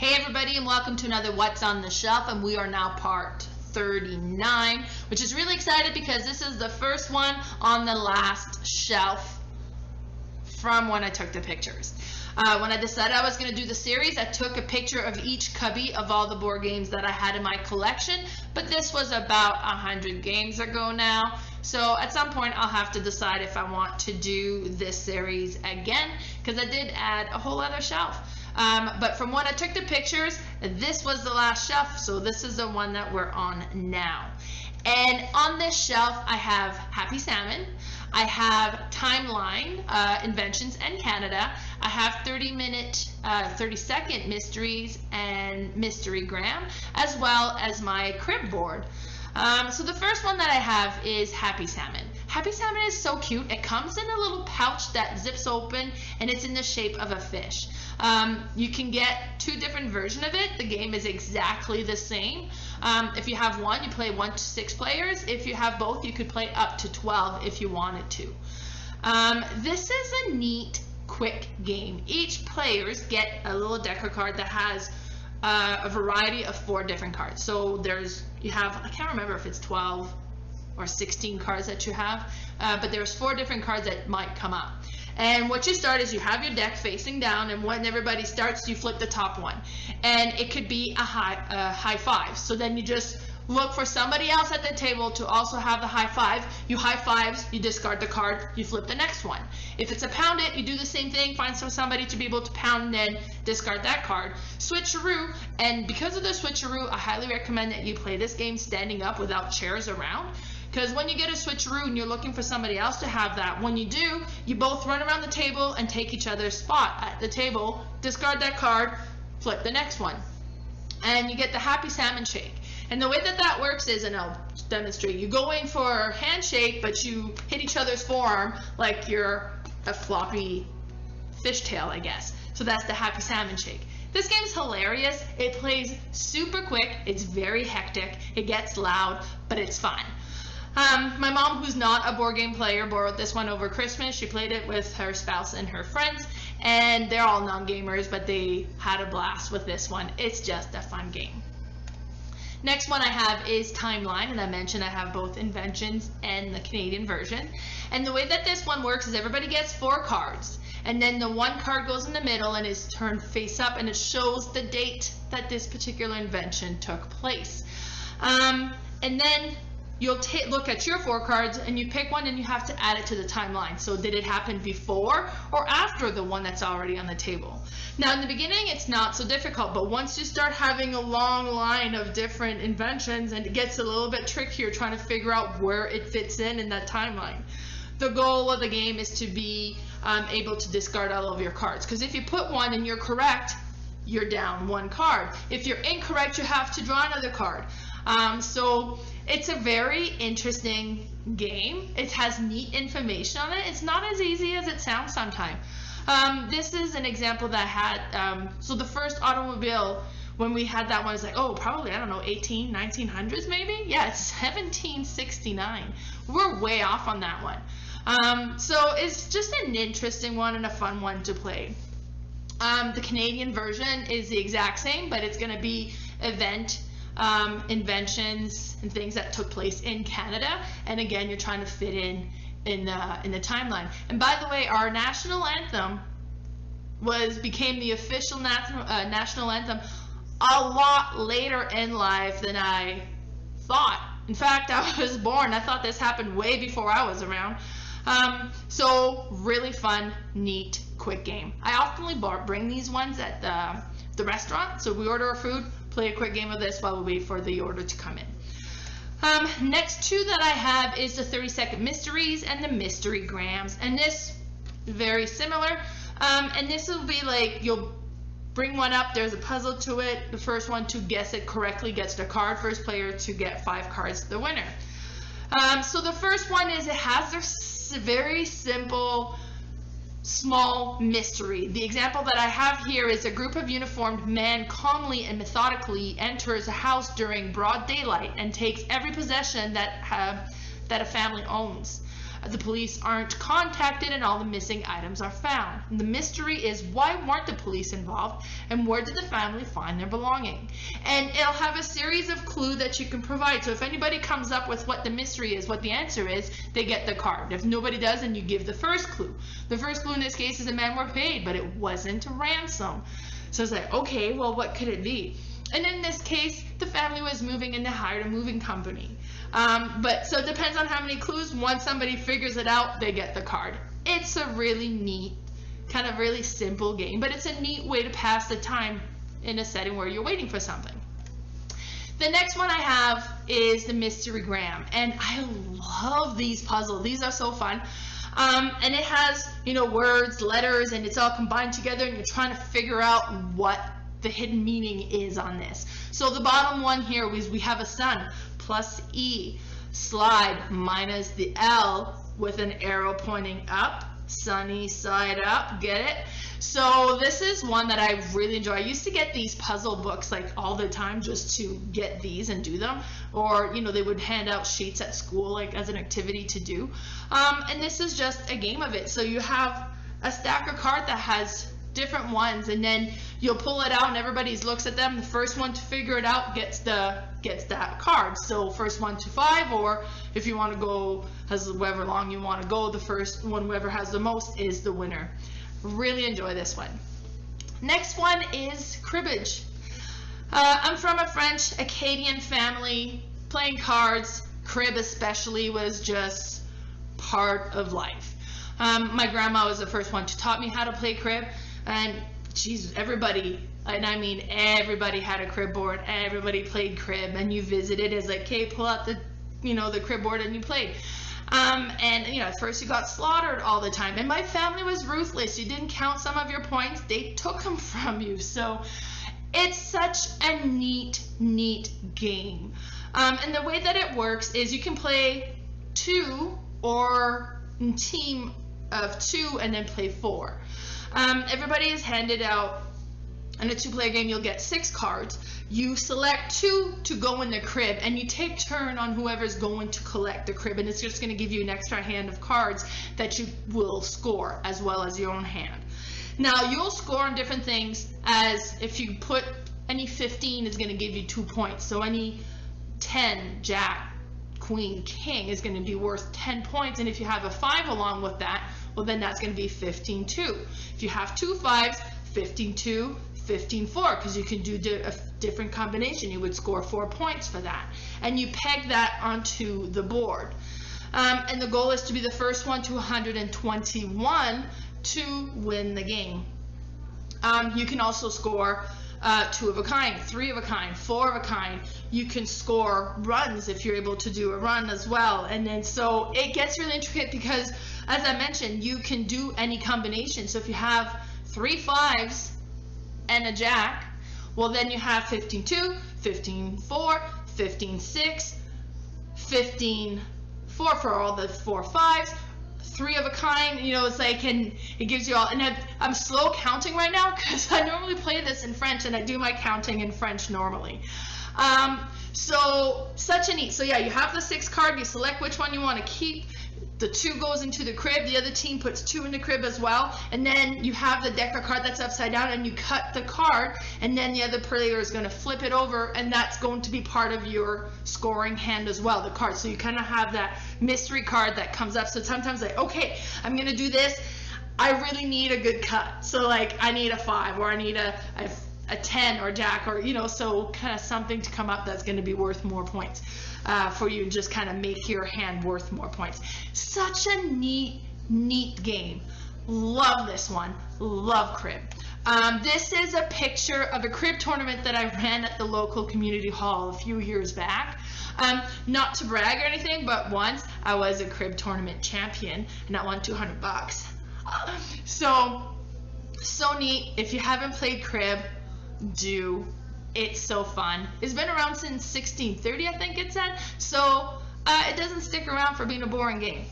Hey everybody, and welcome to another What's on the Shelf, and we are now part 39, which is really excited because this is the first one on the last shelf from when I took the pictures. When I decided I was going to do the series, I took a picture of each cubby of all the board games that I had in my collection, but this was about 100 games ago now. So at some point I'll have to decide if I want to do this series again, because I did add a whole other shelf. But from when I took the pictures, this was the last shelf, so this is the one that we're on now. And on this shelf I have Happy Salmon, I have Timeline, Inventions and Canada, I have 30-second Mysteries and Mystery Graham, as well as my crib board. So the first one that I have is Happy Salmon. Happy Salmon is so cute. It comes in a little pouch that zips open, and it's in the shape of a fish. You can get two different versions of it. The game is exactly the same. If you have one, you play 1 to 6 players. If you have both, you could play up to 12 if you wanted to. This is a neat, quick game. Each players get a little deck of card that has a variety of 4 different cards. So you have, I can't remember if it's 12 or 16 cards that you have, but there's 4 different cards that might come up. And what you start is you have your deck facing down, and when everybody starts, you flip the top one. And it could be a high five. So then you just look for somebody else at the table to also have the high five. You high fives, you discard the card, you flip the next one. If it's a pound it, you do the same thing, find somebody to be able to pound and then discard that card. Switcheroo, and because of the switcheroo, I highly recommend that you play this game standing up without chairs around. Because when you get a switcheroo and you're looking for somebody else to have that, when you do, you both run around the table and take each other's spot at the table, discard that card, flip the next one. And you get the Happy Salmon shake. And the way that that works is, and I'll demonstrate, you go in for a handshake, but you hit each other's forearm like you're a floppy fishtail, I guess. So that's the Happy Salmon shake. This game's hilarious. It plays super quick. It's very hectic. It gets loud, but it's fun. My mom, who's not a board game player, borrowed this one over Christmas. She played it with her spouse and her friends, and they're all non-gamers, but they had a blast with this one. It's just a fun game. Next one I have is Timeline, and I mentioned I have both Inventions and the Canadian version. And the way that this one works is everybody gets 4 cards, and then the one card goes in the middle and is turned face up, and it shows the date that this particular invention took place. And then you'll look at your 4 cards and you pick one and you have to add it to the timeline. So did it happen before or after the one that's already on the table? Now in the beginning it's not so difficult, but once you start having a long line of different inventions, and it gets a little bit trickier trying to figure out where it fits in that timeline. The goal of the game is to be able to discard all of your cards, because if you put one and you're correct, you're down 1 card. If you're incorrect, you have to draw another card. So it's a very interesting game. It has neat information on it. It's not as easy as it sounds sometimes. This is an example that I had, so the first automobile, when we had that one, it's like, oh, probably, I don't know, 1900s maybe? Yeah, it's 1769. We're way off on that one. So it's just an interesting one and a fun one to play. The Canadian version is the exact same, but it's going to be inventions and things that took place in Canada, and again you're trying to fit in the timeline. And by the way, our national anthem became the official national anthem a lot later in life than I thought. In fact, I was born, I thought this happened way before I was around. So really fun, neat, quick game. I often bring these ones at the restaurant, so we order our food, play a quick game of this while we wait for the order to come in. Next 2 that I have is the 30-second Mysteries and the Mystery Grahams, and this very similar. And this will be like, you'll bring one up, there's a puzzle to it, the first one to guess it correctly gets the card, first player to get 5 cards, the winner. So the first one is, it has this very simple small mystery. The example that I have here is a group of uniformed men calmly and methodically enters a house during broad daylight and takes every possession that a family owns. the police aren't contacted and all the missing items are found. And the mystery is, why weren't the police involved, and where did the family find their belonging? And it'll have a series of clues that you can provide. So if anybody comes up with what the mystery is, what the answer is, they get the card. If nobody does, then you give the first clue. The first clue in this case is the men were paid, but it wasn't a ransom. So it's like, okay, well, what could it be? And in this case, the family was moving and they hired a moving company. But so it depends on how many clues. Once somebody figures it out, they get the card. It's a really neat, kind of really simple game, but it's a neat way to pass the time in a setting where you're waiting for something. The next one I have is the Mysterygram, and I love these puzzles. These are so fun. And it has, you know, words, letters, and it's all combined together, and you're trying to figure out what the hidden meaning is on this. So the bottom one here is we have a sun plus E, slide minus the L with an arrow pointing up, sunny side up, get it? So this is one that I really enjoy. I used to get these puzzle books like all the time just to get these and do them, or you know, they would hand out sheets at school like as an activity to do. And this is just a game of it. So you have a stack of cards that has different ones, and then you'll pull it out and everybody looks at them. The first one to figure it out gets that card. So first 1 to 5, or if you want to go as however long you want to go, the first one, whoever has the most is the winner. Really enjoy this one. Next one is cribbage. I'm from a French Acadian family. Playing cards, crib especially, was just part of life. My grandma was the first one to taught me how to play crib, and geez, everybody, and I mean everybody had a crib board. Everybody played crib, and you visited as like, okay, pull out the, you know, the crib board, and you played. And you know, at first you got slaughtered all the time, and my family was ruthless. You didn't count some of your points, they took them from you. So it's such a neat game. And the way that it works is you can play 2 or a team of 2 and then play 4. Everybody is handed out, in a 2-player game you'll get 6 cards. You select 2 to go in the crib, and you take turn on whoever's going to collect the crib, and it's just going to give you an extra hand of cards that you will score as well as your own hand. Now you'll score on different things, as if you put any 15 is going to give you 2 points, so any 10, jack, queen, king is going to be worth 10 points, and if you have a 5 along with that, well then that's going to be 15-2. If you have 2 5s, 15-2, 15-4, because you can do a different combination. You would score 4 points for that, and you peg that onto the board. And the goal is to be the first one to 121 to win the game. You can also score 2 of a kind, 3 of a kind, 4 of a kind. You can score runs if you're able to do a run as well. And then so it gets really intricate because, as I mentioned, you can do any combination. So if you have 3 5s and a jack, well then you have 15-2, 15-4, 15-6, 15-4 for all the 4 5s, 3 of a kind, you know, it's like, and it gives you all, and I'm slow counting right now because I normally play this in French and I do my counting in French normally. So such a neat, so yeah, you have the 6 card, you select which one you want to keep. The 2 goes into the crib, the other team puts 2 in the crib as well, and then you have the deck of card that's upside down, and you cut the card, and then the other player is going to flip it over, and that's going to be part of your scoring hand as well, the card. So you kind of have that mystery card that comes up. So sometimes like, okay, I'm going to do this, I really need a good cut, so like I need a 5, or I need a 10 or jack, or you know, so kind of something to come up that's going to be worth more points for you, and just kind of make your hand worth more points. Such a neat game. Love this one. Love crib. This is a picture of a crib tournament that I ran at the local community hall a few years back. Not to brag or anything, but once I was a crib tournament champion and I won 200 bucks. So neat. If you haven't played crib, do. It's so fun. It's been around since 1630, I think it said. So it doesn't stick around for being a boring game.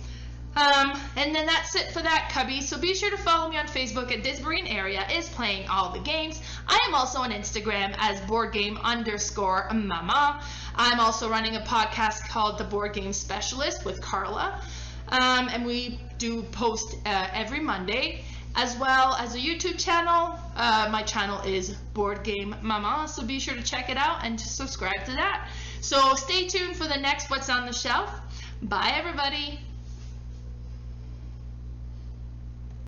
And then that's it for that cubby. So be sure to follow me on Facebook at Disbury Area is playing all the games. I am also on Instagram as boardgame_mama. I'm also running a podcast called The Board Game Specialist with Carla. and we do post every Monday, as well as a YouTube channel. My channel is Board Game Mama, so be sure to check it out and to subscribe to that. So stay tuned for the next What's on the Shelf. Bye, everybody.